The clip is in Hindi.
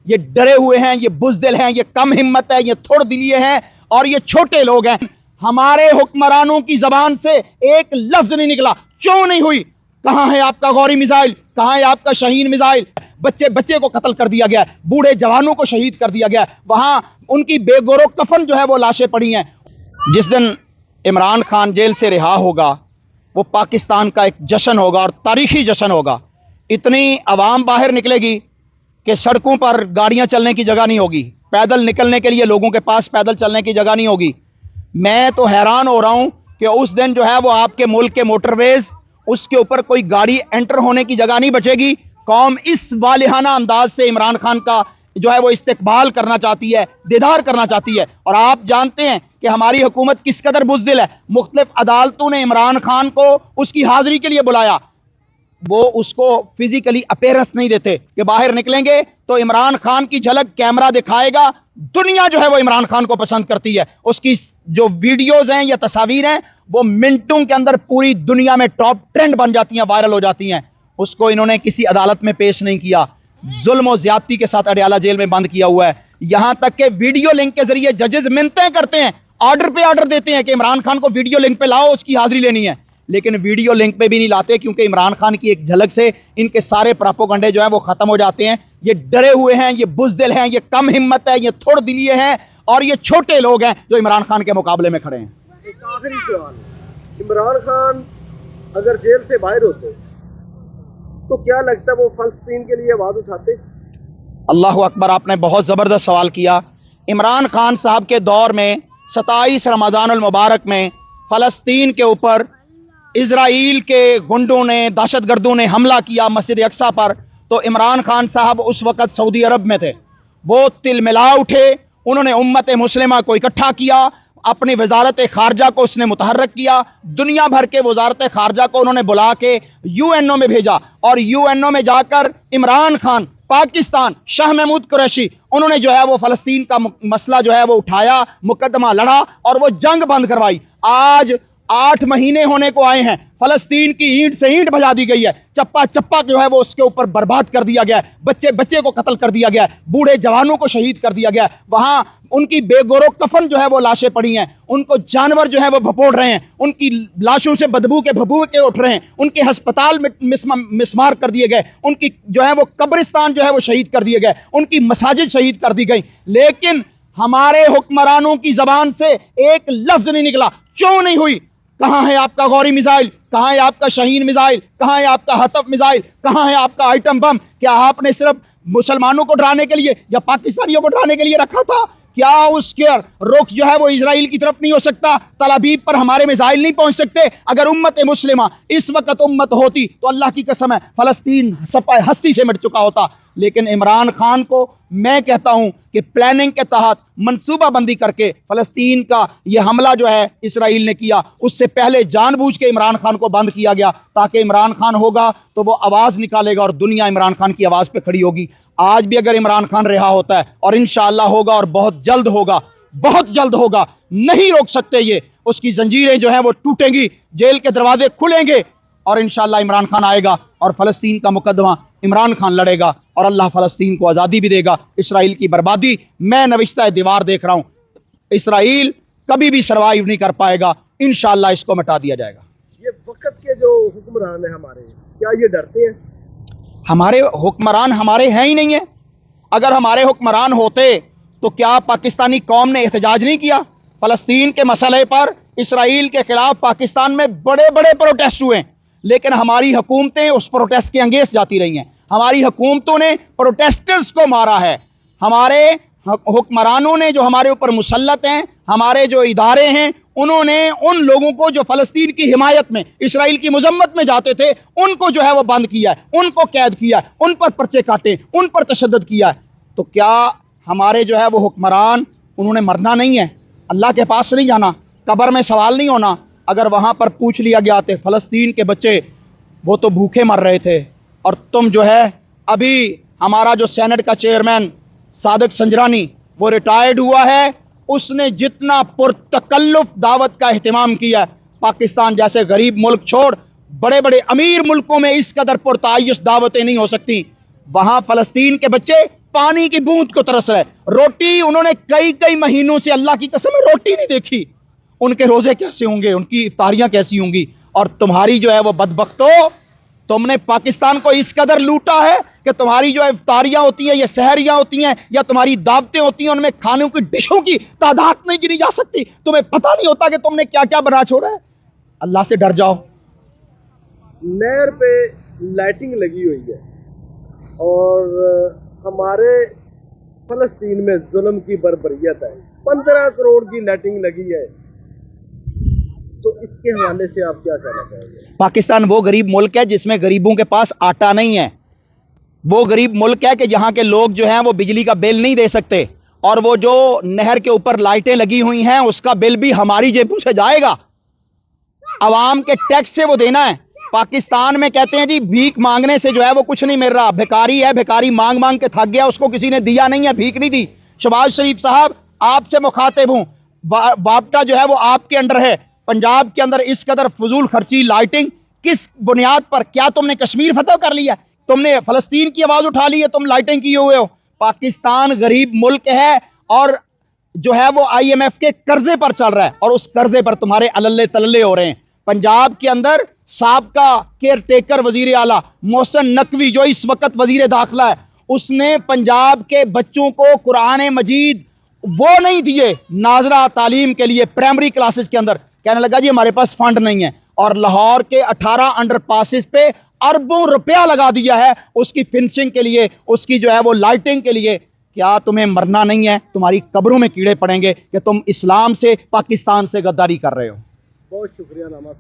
ये डरे हुए हैं, ये बुज़दिल हैं, ये कम हिम्मत है, ये थोड़ दिलिये हैं और ये छोटे लोग हैं। हमारे हुक्मरानों की जबान से एक लफ्ज नहीं निकला, क्यों नहीं हुई? कहां है आपका गौरी मिसाइल, कहां है आपका शाहीन मिसाइल? बच्चे बच्चे को कत्ल कर दिया गया, बूढ़े जवानों को शहीद कर दिया गया, वहां उनकी बेगोरो कफन जो है वो लाशें पड़ी हैं। जिस दिन इमरान खान जेल से रिहा होगा वो पाकिस्तान का एक जश्न होगा और तारीखी जश्न होगा। इतनी आवाम बाहर निकलेगी कि सड़कों पर गाड़ियां चलने की जगह नहीं होगी, पैदल निकलने के लिए लोगों के पास पैदल चलने की जगह नहीं होगी। मैं तो हैरान हो रहा हूं कि उस दिन जो है वो आपके मुल्क के मोटरवेज, उसके ऊपर कोई गाड़ी एंटर होने की जगह नहीं बचेगी। कौम इस वालिहाना अंदाज से इमरान खान का जो है वो इस्तेकबाल करना चाहती है, दीदार करना चाहती है। और आप जानते हैं कि हमारी हुकूमत किस कदर बुज़दिल है। मुख्तलिफ अदालतों ने इमरान खान को उसकी हाजिरी के लिए बुलाया, वो उसको फिजिकली अपीयरेंस नहीं देते कि बाहर निकलेंगे तो इमरान खान की झलक कैमरा दिखाएगा। दुनिया जो है वो इमरान खान को पसंद करती है, उसकी जो वीडियोज हैं या तस्वीर हैं वो मिनटों के अंदर पूरी दुनिया में टॉप ट्रेंड बन जाती हैं, वायरल हो जाती हैं। उसको इन्होंने किसी अदालत में पेश नहीं किया, जुल्म और ज्यादती के साथ अडयाला जेल में बंद किया हुआ है। यहां तक कि वीडियो लिंक के जरिए जजेस मिन्नतें करते हैं, ऑर्डर पे ऑर्डर देते हैं कि इमरान खान को वीडियो लिंक पे लाओ, उसकी हाजिरी लेनी है, लेकिन वीडियो लिंक पे भी नहीं लाते क्योंकि इमरान खान की एक झलक से इनके सारे प्रोपेगेंडे जो है वो खत्म हो जाते हैं। ये डरे हुए हैं, ये बुज़दिल हैं, ये कम हिम्मत है, ये थोड़ दिलिये हैं और ये छोटे लोग हैं जो इमरान खान के मुकाबले में खड़े हैं। एक आखिरी सवाल, इमरान खान अगर जेल से बाहर होते तो क्या लगता है वो फलस्तीन के लिए आवाज उठाते? अल्लाह अकबर, आपने बहुत ज़बरदस्त सवाल किया। इमरान खान साहब के दौर में 27 रमज़ानुल मुबारक में फ़लस्तीन के ऊपर इजराइल के गुंडों ने, दहशतगर्दों ने हमला किया मस्जिद अक्सा पर, तो इमरान खान साहब उस वक़्त सऊदी अरब में थे। वो तिलमिला उठे, उन्होंने उम्मत मुस्लिमा को इकट्ठा किया, अपनी वजारत खारजा को उसने मुतहर्रक किया, दुनिया भर के वजारत खारजा को उन्होंने बुला के यूएनओ में भेजा और यूएनओ में जाकर इमरान खान, पाकिस्तान, शाह महमूद कुरैशी, उन्होंने जो है वो फ़लस्तीन का मसला जो है वो उठाया, मुकदमा लड़ा और वो जंग बंद करवाई। आज 8 महीने होने को आए हैं, फ़लस्तीन की ईंट से ईंट बजा दी गई है, चप्पा चप्पा जो है वो उसके ऊपर बर्बाद कर दिया गया है, बच्चे बच्चे को कत्ल कर दिया गया है, बूढ़े जवानों को शहीद कर दिया गया है, वहां उनकी बेगोरो कफन जो है वो लाशें पड़ी हैं, उनको जानवर जो है वो भपोड़ रहे हैं, उनकी लाशों से बदबू के भभूके उठ रहे हैं, उनके अस्पताल में मिसमार कर दिए गए, उनकी जो है वो कब्रिस्तान जो है वो शहीद कर दिए गए, उनकी मसाजिद शहीद कर दी गई। लेकिन हमारे हुक्मरानों की जबान से एक लफ्ज नहीं निकला, क्यों नहीं हुई? कहां है आपका गौरी मिसाइल, कहां है आपका शाहीन मिसाइल, कहां है आपका हतफ मिसाइल, कहां है आपका आइटम बम? क्या आपने सिर्फ मुसलमानों को डराने के लिए या पाकिस्तानियों को डराने के लिए रखा था? क्या उसके रुख जो है वो इजराइल की तरफ नहीं हो सकता? तल अबीब पर हमारे मिसाइल नहीं पहुंच सकते? अगर उम्मत मुस्लिमा इस वक्त उम्मत होती तो अल्लाह की कसम है फ़लस्तीन सफ़ाए हस्ती से मिट चुका होता। लेकिन इमरान खान को मैं कहता हूं कि प्लानिंग के तहत मनसूबाबंदी करके फ़लस्तीन का यह हमला जो है इसराइल ने किया, उससे पहले जानबूझ के इमरान खान को बंद किया गया ताकि इमरान खान होगा तो वो आवाज़ निकालेगा और दुनिया इमरान खान की आवाज़ पे खड़ी होगी। आज भी अगर इमरान खान रिहा होता है, और इंशाअल्लाह होगा और बहुत जल्द होगा, बहुत जल्द होगा, नहीं रोक सकते ये, उसकी जंजीरें जो हैं वो टूटेंगी, जेल के दरवाजे खुलेंगे और इंशाअल्लाह इमरान खान आएगा और फ़लस्तीन का मुकदमा इमरान खान लड़ेगा और अल्लाह फ़लस्तीन को आज़ादी भी देगा। इसराइल की बर्बादी मैं नविश्ता दीवार देख रहा हूँ, इसराइल कभी भी सर्वाइव नहीं कर पाएगा, इंशाअल्लाह इसको मिटा दिया जाएगा। ये वक्त के जो हुक्मरान है हमारे, क्या ये डरते हैं? हमारे हुक्मरान हमारे हैं ही नहीं है। अगर हमारे हुक्मरान होते तो क्या पाकिस्तानी कौम ने एहतजाज नहीं किया? फ़लस्तीन के मसले पर इसराइल के खिलाफ पाकिस्तान में बड़े बड़े प्रोटेस्ट हुए, लेकिन हमारी हुकूमतें उस प्रोटेस्ट के अंगेज जाती रही हैं। हमारी हुकूमतों ने प्रोटेस्टर्स को मारा है, हमारे हुक्मरानों ने जो हमारे ऊपर मुसल्लत हैं, हमारे जो इदारे हैं, उन्होंने उन लोगों को जो फ़लस्तीन की हिमायत में, इसराइल की मजम्मत में जाते थे, उनको जो है वो बंद किया है, उनको कैद किया है, उन पर पर्चे काटे, उन पर तशद्दुद किया है। तो क्या हमारे जो है वो हुक्मरान, उन्होंने मरना नहीं है, अल्लाह के पास नहीं जाना, कब्र में सवाल नहीं होना? अगर वहाँ पर पूछ लिया गया थे फ़लस्तीन के बच्चे वो तो भूखे मर रहे थे, और तुम जो है अभी हमारा जो सेनेट का चेयरमैन सादिक संजरानी वो रिटायर्ड हुआ है, उसने जितना पुरतकल्लुफ दावत का अहतमाम किया, पाकिस्तान जैसे गरीब मुल्क छोड़ बड़े बड़े अमीर मुल्कों में इस कदर पुरतायुश दावतें नहीं हो सकती। वहाँ फ़लस्तीन के बच्चे पानी की बूंद को तरस रहे। रोटी उन्होंने कई कई महीनों से, अल्लाह की कसम है, रोटी नहीं देखी। उनके रोजे कैसे होंगे, उनकी इफ्तारियां कैसी होंगी। और तुम्हारी जो है वो बदबख्तो, तुमने पाकिस्तान को इस कदर लूटा है कि तुम्हारी जो इफ्तारियां होती हैं या सहरियां होती हैं या तुम्हारी दावतें होती हैं, उनमें खानों की डिशों की तादाद नहीं गिनी जा सकती। तुम्हें पता नहीं होता कि तुमने क्या क्या बना छोड़ा है। अल्लाह से डर जाओ। नहर पे लाइटिंग लगी हुई है और हमारे फलस्तीन में जुल्म की बर्बरियत है। 15 करोड़ की लाइटिंग लगी है, तो इसके हवाले से आप क्या कहना चाहेंगे? पाकिस्तान वो गरीब मुल्क है जिसमें गरीबों के पास आटा नहीं है। वो गरीब मुल्क है कि जहां के लोग जो हैं वो बिजली का बिल नहीं दे सकते, और वो जो नहर के ऊपर लाइटें लगी हुई हैं उसका बिल भी हमारी जेबों से जाएगा, आवाम के टैक्स से वो देना है। पाकिस्तान में कहते हैं जी भीख मांगने से जो है वो कुछ नहीं मिल रहा। भिखारी है, भिखारी मांग मांग के थक गया, उसको किसी ने दिया नहीं है, भीख नहीं दी। शहबाज शरीफ साहब, आपसे मुखातिब हूं, बापटा जो है वो आपके अंडर है। पंजाब के अंदर इस कदर फजूल खर्ची, लाइटिंग किस बुनियाद पर? क्या तुमने कश्मीर फतह कर लिया? तुमने फलस्तीन की आवाज उठा ली है, तुम लाइटिंग किए हुए हो। पाकिस्तान गरीब मुल्क है और जो है वो IMF के कर्जे पर चल रहा है, और उस कर्जे पर तुम्हारे अलल्ले तल्ले हो रहे हैं। पंजाब के अंदर साबका केयर टेकर वजीर आला मोहसिन नकवी, जो इस वक्त वजीर दाखिला है, उसने पंजाब के बच्चों को कुरान मजीद वो नहीं दिए नाजरा तालीम के लिए प्राइमरी क्लासेस के अंदर। कहने लगा जी हमारे पास फंड नहीं है, और लाहौर के 18 अंडरपासेस पे अरबों रुपया लगा दिया है उसकी फिनिशिंग के लिए, उसकी जो है वो लाइटिंग के लिए। क्या तुम्हें मरना नहीं है? तुम्हारी कब्रों में कीड़े पड़ेंगे कि तुम इस्लाम से, पाकिस्तान से गद्दारी कर रहे हो। बहुत शुक्रिया नामा।